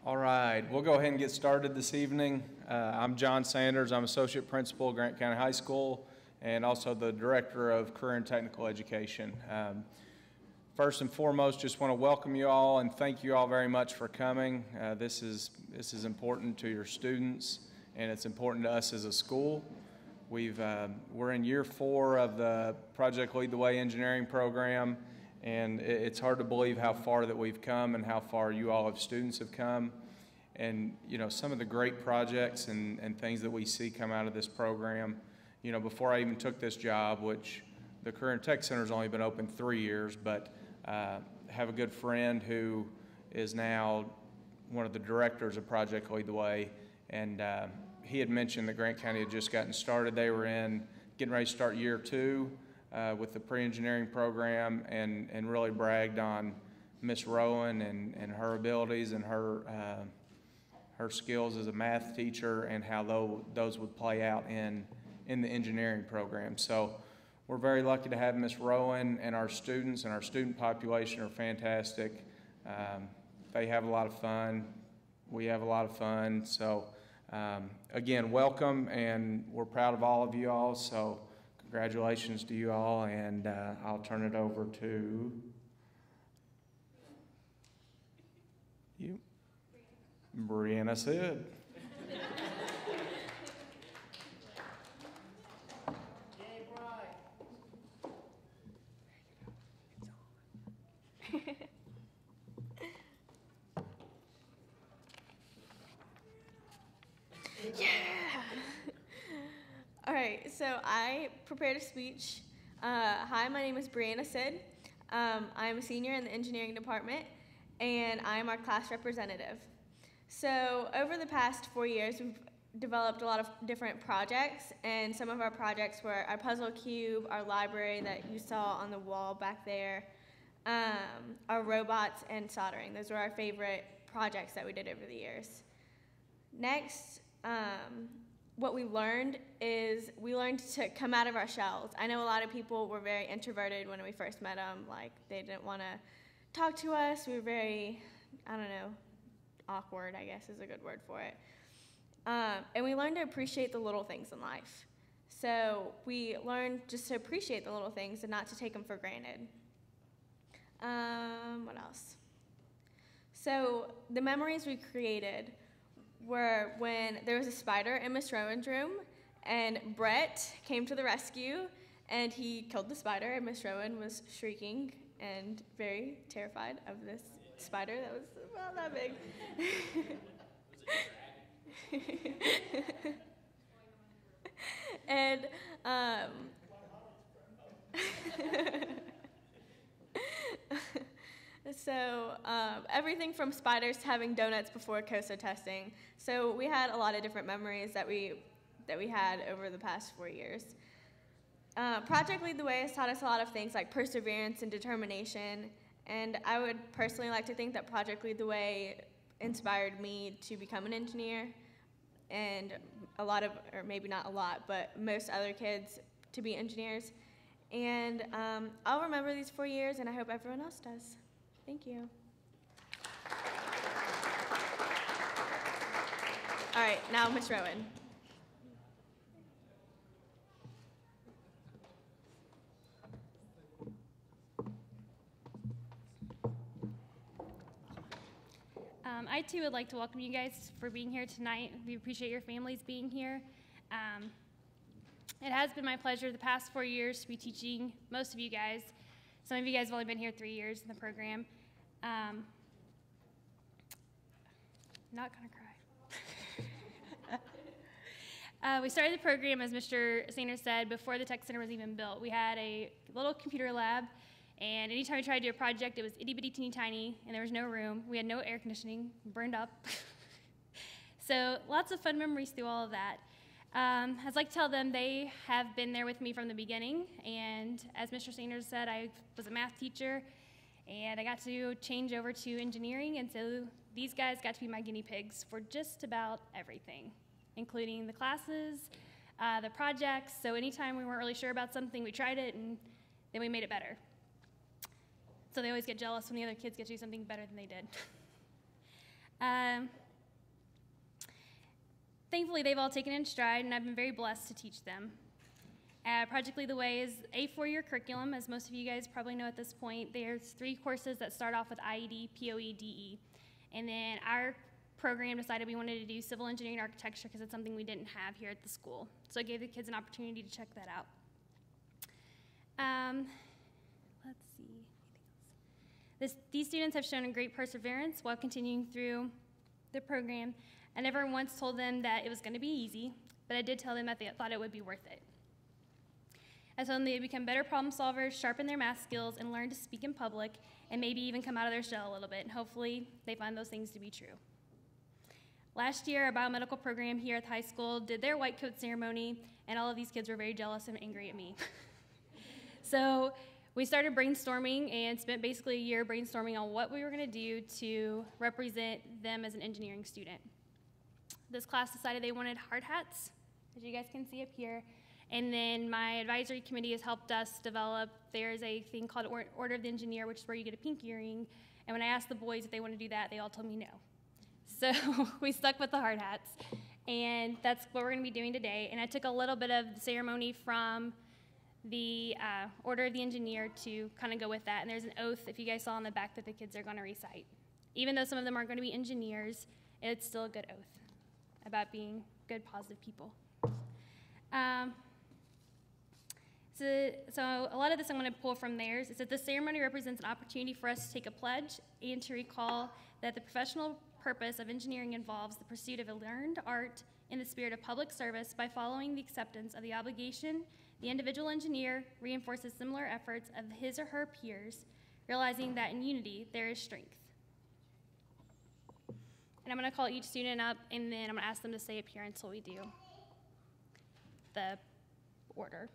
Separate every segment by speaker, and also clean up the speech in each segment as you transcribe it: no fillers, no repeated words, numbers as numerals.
Speaker 1: All right, we'll go ahead and get started this evening. I'm John Sanders. I'm Associate Principal, Grant County High School, and also the Director of Career and Technical Education. First and foremost, just want to welcome you all and thank you all very much for coming. This is important to your students, and it's important to us as a school. We're in year 4 of the Project Lead the Way engineering program, and it's hard to believe how far that we've come and how far you all as students have come. And, you know, some of the great projects and things that we see come out of this program. You know, before I even took this job, which the Career and Tech Center has only been open 3 years, but have a good friend who is now one of the directors of Project Lead the Way, and he had mentioned that Grant County had just gotten started. They were getting ready to start year 2 with the pre-engineering program, and really bragged on Miss Rowan and her abilities and her skills as a math teacher and how those would play out in the engineering program. So we're very lucky to have Miss Rowan, and our students and our student population are fantastic. They have a lot of fun. We have a lot of fun. So again, welcome, and we're proud of all of you all. So congratulations to you all, and I'll turn it over to you. Brianna Sid.
Speaker 2: Yeah! All right, so I prepared a speech. Hi, my name is Brianna Sid. I'm a senior in the engineering department, and I'm our class representative. So over the past 4 years, we've developed a lot of different projects, and some of our projects were our puzzle cube, our library that you saw on the wall back there, our robots, and soldering. Those were our favorite projects that we did over the years. Next, what we learned is we learned to come out of our shells. I know a lot of people were very introverted when we first met them, like they didn't want to talk to us. We were very, I don't know, awkward, I guess is a good word for it. And we learned to appreciate the little things in life. So we learned just to appreciate the little things and not to take them for granted. What else? So the memories we created were when there was a spider in Miss Rowan's room, and Brett came to the rescue, and he killed the spider, and Miss Rowan was shrieking and very terrified of this spider that was about that big. And so everything from spiders to having donuts before COSA testing. So we had a lot of different memories that we had over the past 4 years. Project Lead the Way has taught us a lot of things like perseverance and determination. And I would personally like to think that Project Lead the Way inspired me to become an engineer, and a lot of, or maybe not a lot, but most other kids to be engineers. And I'll remember these 4 years, and I hope everyone else does. Thank you. All right, now Ms. Rowan.
Speaker 3: I too would like to welcome you guys for being here tonight. We appreciate your families being here. It has been my pleasure the past 4 years to be teaching most of you guys. Some of you guys have only been here 3 years in the program. Not gonna cry. We started the program, as Mr. Sanders said, before the tech center was even built. We had a little computer lab, and anytime we tried to do a project, it was itty bitty teeny tiny, and there was no room. We had no air conditioning, burned up. So lots of fun memories through all of that. I'd like to tell them they have been there with me from the beginning, and as Mr. Sanders said, I was a math teacher, and I got to change over to engineering, and so these guys got to be my guinea pigs for just about everything, including the classes, the projects. So anytime we weren't really sure about something, we tried it, and then we made it better. So they always get jealous when the other kids get to do something better than they did. Thankfully, they've all taken it in stride, and I've been very blessed to teach them. Project Lead the Way is a 4-year curriculum, as most of you guys probably know at this point. There's 3 courses that start off with IED, POE, DE. And then our program decided we wanted to do civil engineering and architecture because it's something we didn't have here at the school. So it gave the kids an opportunity to check that out. Let's see. These students have shown a great perseverance while continuing through the program. I never once told them that it was going to be easy, but I did tell them that they thought it would be worth it. I told them they'd become better problem solvers, sharpen their math skills, and learn to speak in public, and maybe even come out of their shell a little bit, and hopefully they find those things to be true. Last year, our biomedical program here at the high school did their white coat ceremony, and all of these kids were very jealous and angry at me. So we started brainstorming and spent basically a year brainstorming on what we were going to do to represent them as an engineering student. This class decided they wanted hard hats, as you guys can see up here. And then my advisory committee has helped us develop, there's a thing called Order of the Engineer, which is where you get a pink earring. And when I asked the boys if they want to do that, they all told me no. So we stuck with the hard hats. And that's what we're going to be doing today. And I took a little bit of the ceremony from the Order of the Engineer to kind of go with that. And there's an oath, if you guys saw on the back, that the kids are going to recite. Even though some of them aren't going to be engineers, it's still a good oath about being good, positive people. So a lot of this I'm going to pull from theirs. It said the ceremony represents an opportunity for us to take a pledge and to recall that the professional purpose of engineering involves the pursuit of a learned art in the spirit of public service by following the acceptance of the obligation. The individual engineer reinforces similar efforts of his or her peers, realizing that in unity there is strength. And I'm going to call each student up, and then I'm going to ask them to stay up here until we do the order.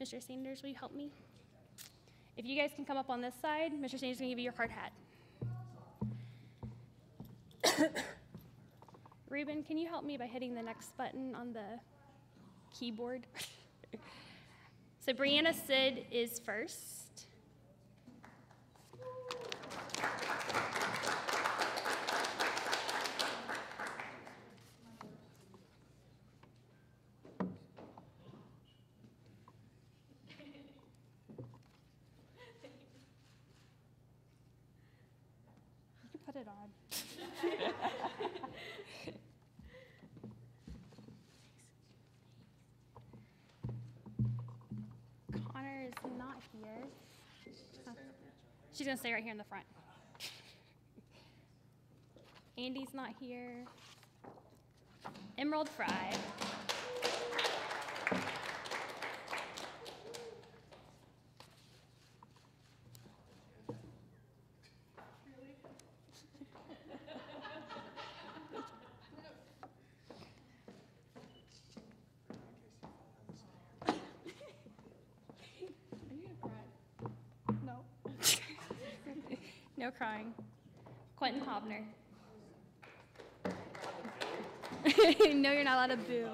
Speaker 3: Mr. Sanders, will you help me? If you guys can come up on this side, Mr. Sanders is going to give you your hard hat. Ruben, can you help me by hitting the next button on the keyboard? So Brianna Sid is first. Put it on. Connor is not here. She's going to stay right here in the front. Andy's not here. Emerald Fry. No crying. Quentin Haubner. No, you're not allowed to boo.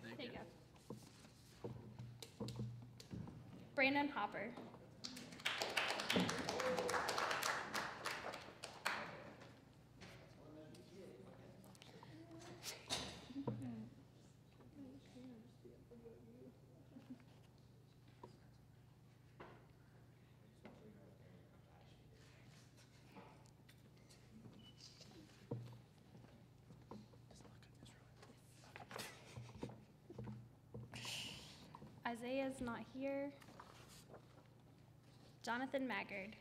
Speaker 3: There you go. Brandon Hopper. Isaiah's not here. Johnathan Maggard.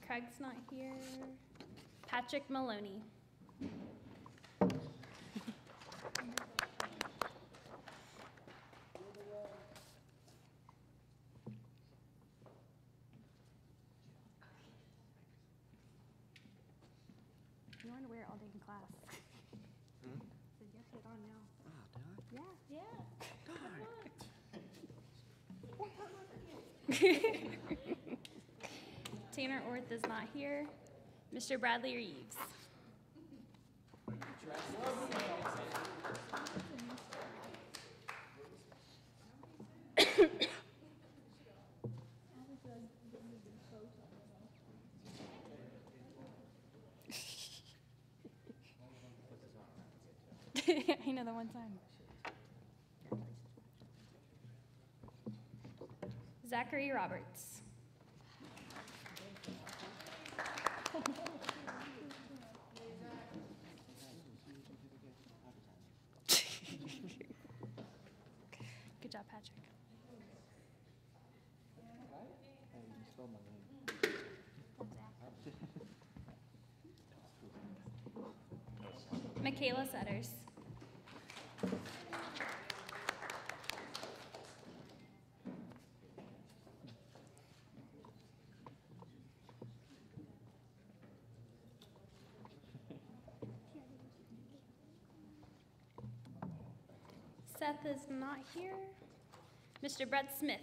Speaker 3: Craig's not here. Patrick Moloney. class. Said you're hit on now. Tanner Orth is not here. Mr. Bradley Reeves. I know the one time. Zachary Roberts. Good job, Patrick. Mikala Setters. Seth is not here. Mr. Brett Smith.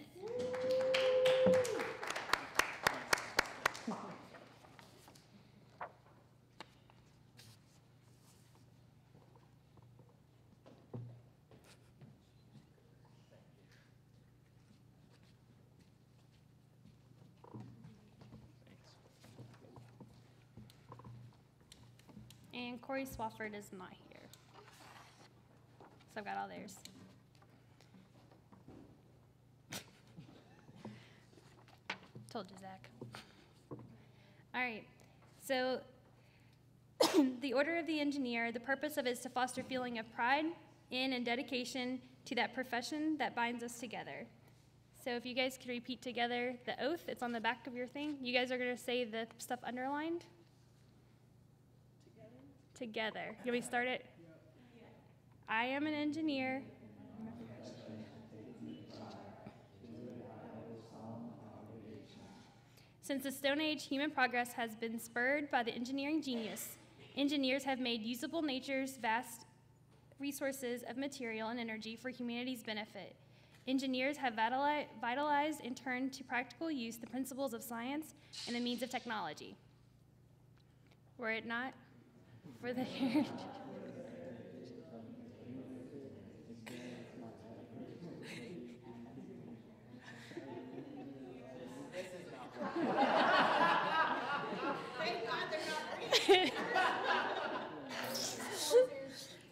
Speaker 3: And Corey Swafford is not here. So I've got all theirs. Told you, Zach. All right, so the Order of the Engineer, the purpose of it is to foster a feeling of pride in and dedication to that profession that binds us together. So if you guys could repeat together the oath, it's on the back of your thing. You guys are gonna say the stuff underlined. Together. Can we start it? I am an engineer. Since the Stone Age, human progress has been spurred by the engineering genius. Engineers have made usable nature's vast resources of material and energy for humanity's benefit. Engineers have vitalized and turned to practical use the principles of science and the means of technology. Were it not for the heritage.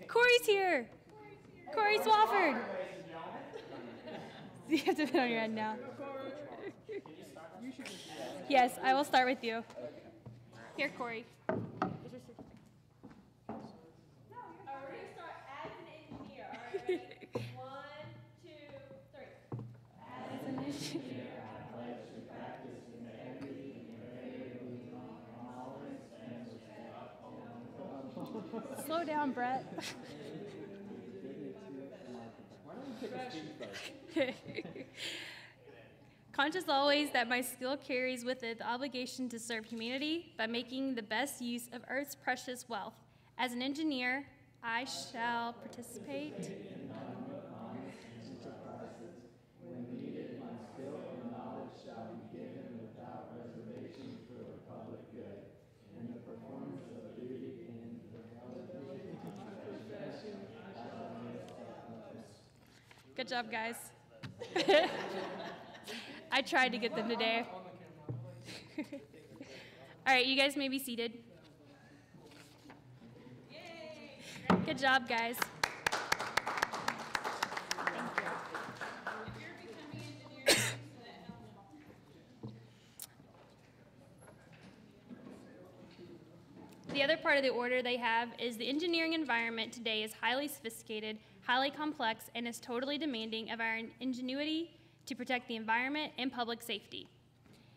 Speaker 3: Corey's here. Corey Swafford. You have to put on your head now. Yes, I will start with you. Here, Corey. Slow down, Brett. Conscious always that my skill carries with it the obligation to serve humanity by making the best use of Earth's precious wealth. As an engineer, I shall participate. Good job, guys. I tried to get them today. All right, you guys may be seated. Good job, guys. The other part of the order they have is the engineering environment today is highly sophisticated, highly complex, and is totally demanding of our ingenuity to protect the environment and public safety,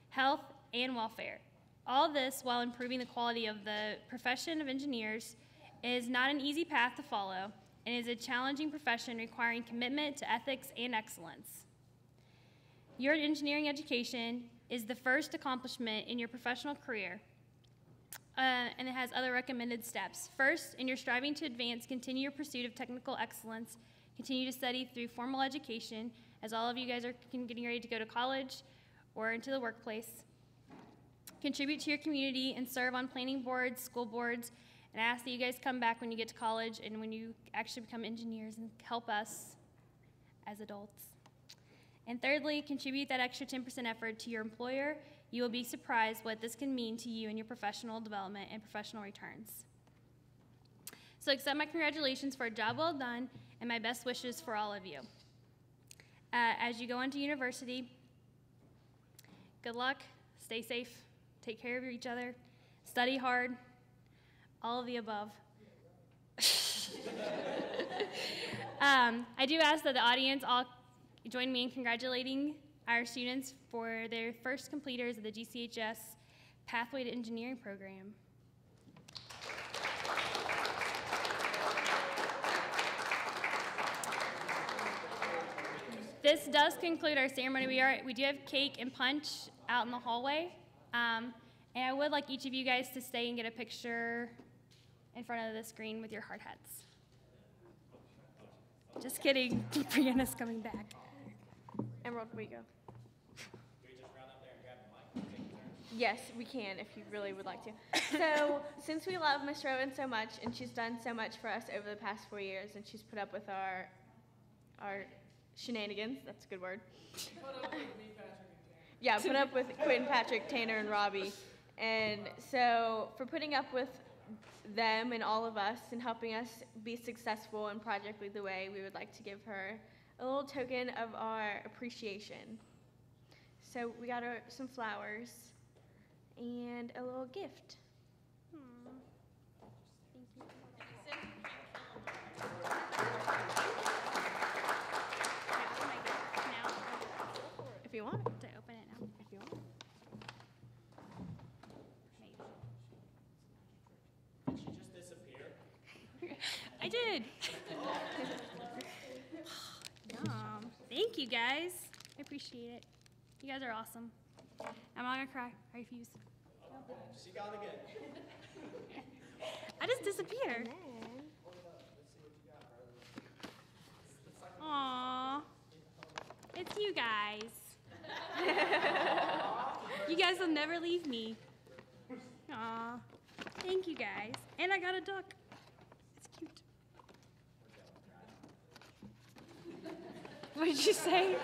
Speaker 3: health, and welfare. All this while improving the quality of the profession of engineers is not an easy path to follow and is a challenging profession requiring commitment to ethics and excellence. Your engineering education is the first accomplishment in your professional career. and it has other recommended steps. First, in your striving to advance, continue your pursuit of technical excellence. Continue to study through formal education, as all of you guys are getting ready to go to college or into the workplace. Contribute to your community and serve on planning boards, school boards, and I ask that you guys come back when you get to college and when you actually become engineers and help us as adults. And thirdly, contribute that extra 10% effort to your employer. You will be surprised what this can mean to you in your professional development and professional returns. So accept my congratulations for a job well done and my best wishes for all of you. As you go into university, good luck, stay safe, take care of each other, study hard, all of the above. I do ask that the audience all join me in congratulating our students for their first completers of the GCHS Pathway to Engineering program. This does conclude our ceremony. We do have cake and punch out in the hallway. And I would like each of you guys to stay and get a picture in front of the screen with your hard hats. Just kidding. Brianna's coming back.
Speaker 2: Emerald, where you go? Yes, we can if you really would like to. So, since we love Miss Rowan so much, and she's done so much for us over the past 4 years, and she's put up with our shenanigans, that's a good word.
Speaker 1: Put up with me, Patrick, and Tanner.
Speaker 2: Yeah, put up with Quentin, Patrick, Tanner, and Robbie. And so, for putting up with them and all of us and helping us be successful in Project Lead the Way, we would like to give her a little token of our appreciation. So we got her some flowers and a little gift.
Speaker 3: Thank you.
Speaker 2: If you want.
Speaker 3: To open it now.
Speaker 2: If you want.
Speaker 4: Did she just disappear?
Speaker 3: I did. Yum. Thank you, guys. I appreciate it. You guys are awesome. I'm not gonna cry. I refuse.
Speaker 4: She gone again.
Speaker 3: I just disappeared. Aww. It's you guys. You guys will never leave me. Aw. Thank you, guys. And I got a duck. It's cute. What did you say?